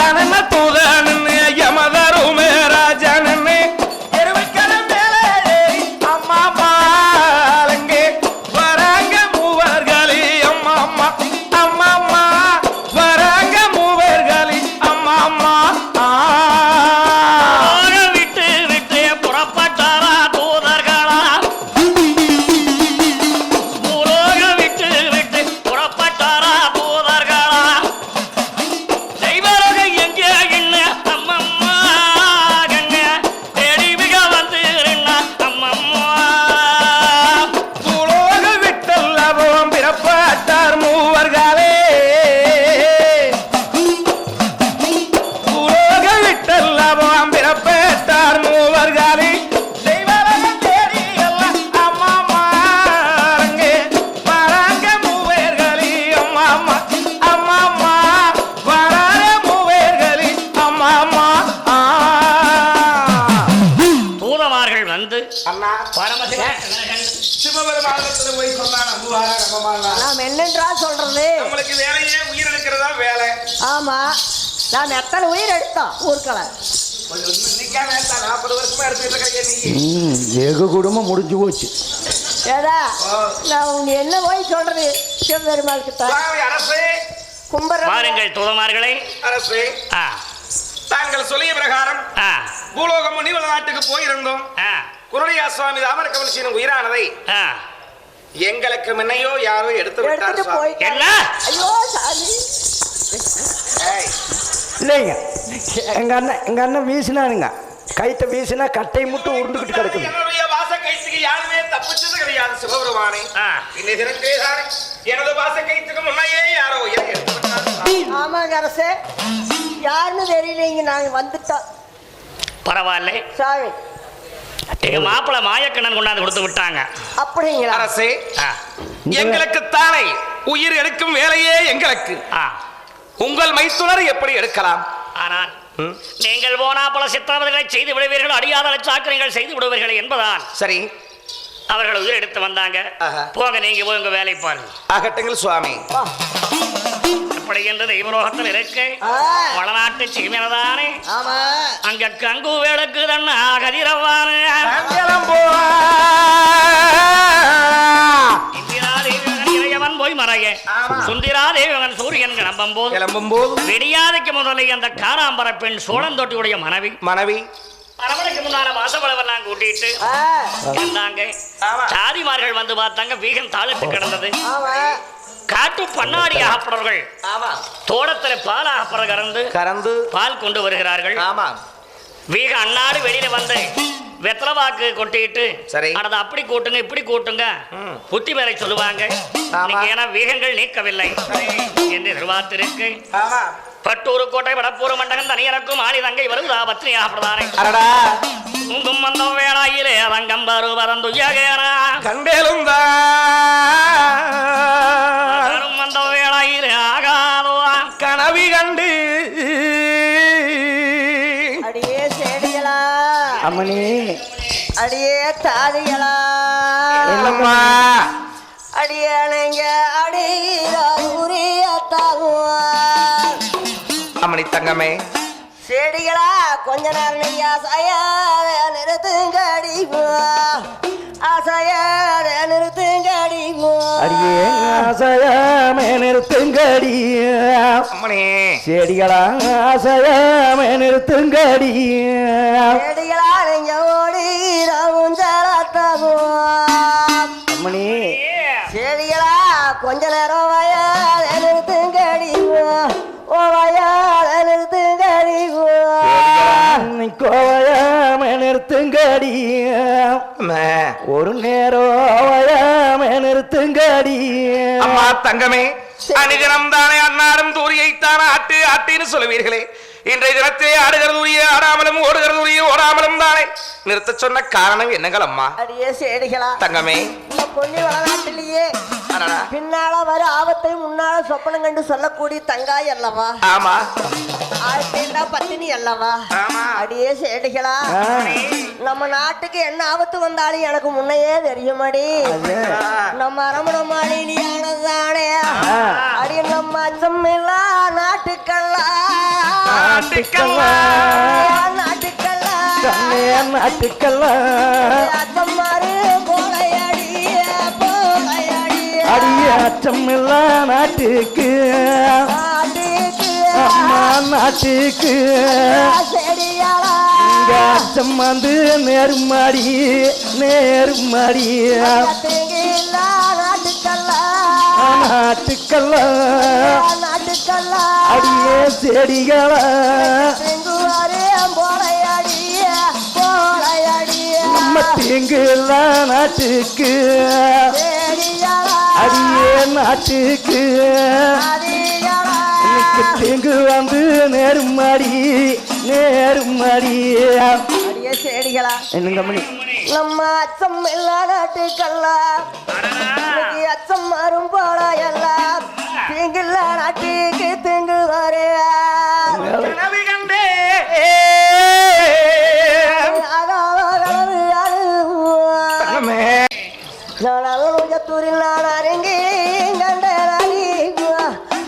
தானே தூதனு யமதருமே ராஜனு எருமைக்கல மேலே அம்மா மாலங்கே வராங்க மூவர்களி அம்மா அம்மா அம்மா அம்மா வராங்க மூவர்களி அம்மா அம்மா விட்டு விட்டு புறப்பட்டாரா தூதர்களா பூலோக விட்டு விட்டு புறப்பட்டாரா தூதர்களா தெய்வலோக எங்கே என்ன அம்மம்மா கண்ண தேடி மிக வந்து அம்மம்மா பூலோக விட்டல்லவும் பிறப்பட்டார் மூவர்களே பூலோக விட்டல்லவும் பிறப்பட்டார் மூவர்களே தெய்வலகம் தேடி எல்லாம் அம்மா மாறங்கே வராங்க மூவர்களே அம்மா அம்மா அம்மா அம்மா வராங்க மூவர்களே அம்மா அம்மா தூதமார்கள் வந்து அண்ணா பரமசிவ சிவபெருமானத்துல போய் சொன்னா நம்புவாரா நம்பமாட்டா? நாம் என்னன்றா சொல்றது? நம்மளுக்கு வேலையே உயிர் எடுக்கிறதா வேலை. ஆமா, நாம் எத்தனை உயிர் எடுத்தோம் ஊர்களை. இன்னைக்கா வேண்டா 40 வருஷமா எடுத்துட்டு இருக்க நீ. எங்க குடும்பம் முடிஞ்சு போச்சு. ஏதா நான் உங்க என்ன போய் சொல்றது? சிவபெருமாள் கிட்ட அரசே கும்பர பாருங்கள் தூதமார்களே. அரசே தாங்கள் சொல்லிய பிரகாரம் பூலோகம் முனிவள நாட்டுக்கு போயிருந்தோம். குருளியா சுவாமி ராமரகவல்சியின் உயிரானதை எங்களுக்கு முன்னையோ யாரோ எடுத்து விட்டார் சுவாமி. என்ன? ஐயோ சாமி. இல்லைங்க, எங்க அண்ணன் வீசினானுங்க. கைத்த வீசினா கட்டை மட்டும் உருண்டுகிட்டு கிடக்குது. என்னுடைய வாச கைத்துக்கு யாருமே தப்பிச்சது கிடையாது சிவபெருமானே. இன்னைக்கு தினத்தேதானே எனது வாச கைத்துக்கு முன்னையே யாரோ எடுத்து விட்டார். ஆமாங்க அரசே, யாருன்னு தெரியலைங்க, நாங்க வந்துட்டோம். பரவாயில்ல சாமி, மாப்பிள்ள மாயக்கண்ணன் கொண்டாந்து கொடுத்து விட்டாங்க. அப்படிங்களா அரசே? எங்களுக்கு தானே உயிர் எடுக்கும் வேலையே எங்களுக்கு. உங்கள் மைத்துனர் எப்படி எடுக்கலாம்? ஆனால் நீங்கள் போனா பல சித்திரவதைகளை செய்து விடுவீர்கள், அடியாத சாக்கரைகள் செய்து விடுவீர்கள் என்பதால் சரி அவர்கள் உயிர் எடுத்து வந்தாங்க. போங்க, நீங்க போய் உங்க வேலை பாருங்க. ஆகட்டுங்கள் சுவாமி. அப்படி என்று தெய்வலோகத்தில் இருக்கு வளநாட்டு சீமனதானே. அங்க கங்கு வேளுக்கு தன்னா கதிரவான இந்திராதேவன் போய் மறைய சுந்திராதேவன் சூரியன் கிளம்பும் போது வெடியாதைக்கு முதலே அந்த காராம்பர பெண் சோழந்தோட்டியுடைய மனைவி அரவணைக்கு முன்னால வாசப்பளவெல்லாம் கூட்டிட்டு இருந்தாங்க. சாதிமார்கள் வந்து பார்த்தாங்க. வீகன் தாளிட்டு கிடந்தது. காட்டு பண்ணாடி ஆகப்படுறவர்கள் தோட்டத்துல பால் ஆகப்படுற கறந்து பால் கொண்டு வருகிறார்கள். வீக அண்ணாடு வெளியில வந்து வெத்தலவாக்கு கொட்டிட்டு ஆனது அப்படி கூட்டுங்க இப்படி கூட்டுங்க புத்தி மேலை சொல்லுவாங்க. ஏன்னா வீகங்கள் நீக்கவில்லை என்று எதிர்பார்த்திருக்கு. பட்டூரு கோட்டை வடப்பூர் மண்டகம் தனியரக்கும் ஆளி தங்கை வருவதா பத்னி ஆகப்படுதானே. உங்கும் வந்தம் வேளாயிலே ரங்கம் பரு வரந்துயகேரா கண்டேலும் வந்தம் வேளாயிலே ஆகாதோ கனவி கண்டு அடியே சேடிகளா அம்மனி, அடியே தாதிகளா என்னம்மா அடியானங்க அம்மணி தங்கமே செடிகளா கொஞ்ச நேரம் நீங்க அசையாத நிறுத்துங்க அடிப்போ, அசையாத நிறுத்துங்க அடிப்போ. அடியே அசையாம நிறுத்துங்கடி அம்மணி. செடிகளா அசையாம நிறுத்துங்கடி. செடிகளா நீங்க ஓடி அம்மணி. செடிகளா கொஞ்ச நேரம் வயாத நிறுத்துங்க அடிப்போ, ஓ வயாத நிறுத்துங்க அடிப்போ. கோவையாம நிறுத்துங்கடி. ஒரு நேரம் ஓவையாம நிறுத்துங்கடி. அம்மா தங்கமே, அனுதினம் தானே அன்னாரும் தூரியைத்தான் ஆட்டு ஆட்டின்னு சொல்லுவீர்களே. இன்றைய தினத்தை ஆடுகிறது உரிய ஆடாமலும் ஓடுகிறது உரிய ஓடாமலும் தானே நிறுத்த சொன்ன காரணம் என்னங்கள் அம்மா? அடியே சேடிகளா தங்கமே, இந்த பொன்னி வளநாட்டிலேயே பின்னால வர ஆபத்தை முன்னால சொப்பனம் கண்டு சொல்லக்கூடிய தங்காய் அல்லவா? ஆமா. ஆழ்த்தேண்டா பத்தினி அல்லவா? அடியே சேடிகளா, நம்ம நாட்டுக்கு என்ன ஆபத்து வந்தாலும் எனக்கு முன்னையே தெரியுமாடி. நம்ம அரமண மாளிகையானதானே அடி நம்ம அச்சமில்லா நாட்டுக்கெல்லாம் நாட்டுக்கெல்லாம் நாட்டுக்கெல்லாம் கண்ணே நாட்டுக்கெல்லாம் அச்சம்மாரு போலையடிய போலையடிய அடிய அச்சமில்லா நாட்டுக்கு நாட்டுக்கு அம்மா நாட்டுக்கு செடியாளா இங்க அச்சம் வந்து நேருமாடி நேருமாடி தேங்கில்லா நாட்டுக்கெல்லாம் நாட்டுக்கெல்லாம் நாட்டுக்கெல்லாம் அடியே செடிகளா செங்குவாரு போலையடிய போலையடிய நம்ம தீங்கு இல்ல நாட்டுக்கு செடியாளா அடியே நாட்டுக்கு அதிகளா இன்னைக்கு தீங்கு வந்து நேருமாடி நேருமாடி அடிய செடிகளா என்னங்க மணி நம்ம அச்சம் இல்லா நாட்டுக்கெல்லாம் இன்னைக்கு அச்சம் மாறும் போல எல்லாம் தீங்குல நாட்டுக்கு தீங்கு கனவு கண்டே தூரில் நான் அருங்கிலையும் கண்டனாடி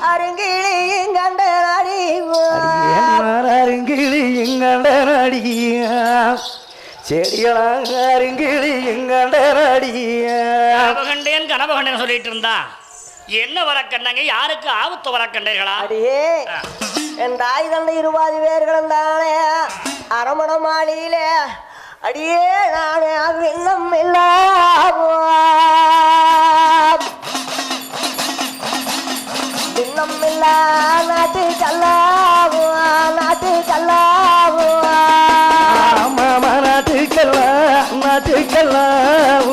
அருங்கிலையும் கண்டனாடி அருங்கிளி எங்கண்ட நடியா செடிகளாக அருங்கிளி எங்கண்ட நடியா கண்டேன் கனவு கண்டேன் சொல்லிட்டு இருந்தா என்ன வர கண்டாங்க யாருக்கு ஆபத்து வர கண்டீர்களா அடியே என் தாய் தந்தை 20 பேர்களும் தானே அரமண மாளியில அடியே நானே விண்ணம் விண்ணம் இல்ல நாட்டு கல்லாவோ நாட்டு கல்லாவோ மாமா நாட்டுக்கெல்லாம் நாட்டுக்கெல்லாம்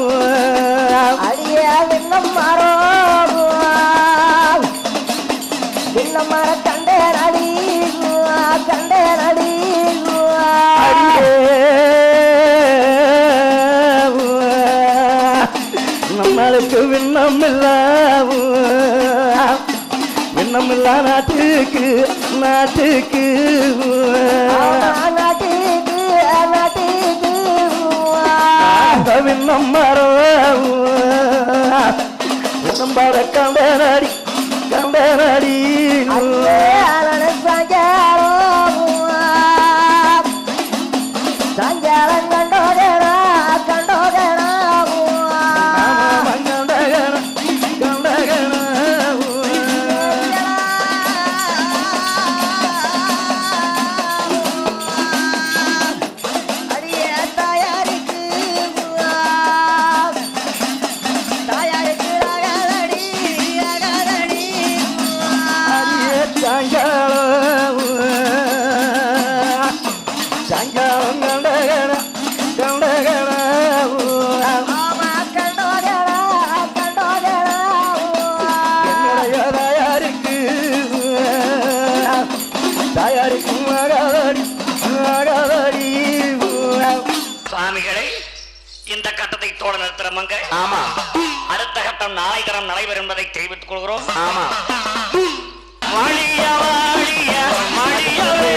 அடியே விண்ணம் மாறோ விண்ணம் மாற கண்டே நடி கண்டே நடி நம்மளுக்கு விண்ணமில்ல விண்ணமில்ல நாட்டுக்கு நாட்டுக்கு நாட்டுக்கு நாட்டுக்கு விண்ணம் மரம் விண்ணம் பாட கண்ட நடி கண்ட நடி சஞ்சாரம் கண்டோகனா கண்டோகனா அடியே தாயாருக்கு தாயாருக்கு அகலடி அகலடி சாயங்காலம் கண்டகன கண்டகன ஆமா கண்டோகனா கண்டோகனா தாயாருக்கு தாயாருக்கு மகாதடி மகாதடி சுவாமிகளை இந்த கட்டத்தை தோட நிறுத்துறமங்க ஆமா அடுத்த கட்டம் நாளை தரம் நடைபெறும் என்பதை தெரிவித்துக் கொள்கிறோம் ஆமா மழிய வாழிய மழியவே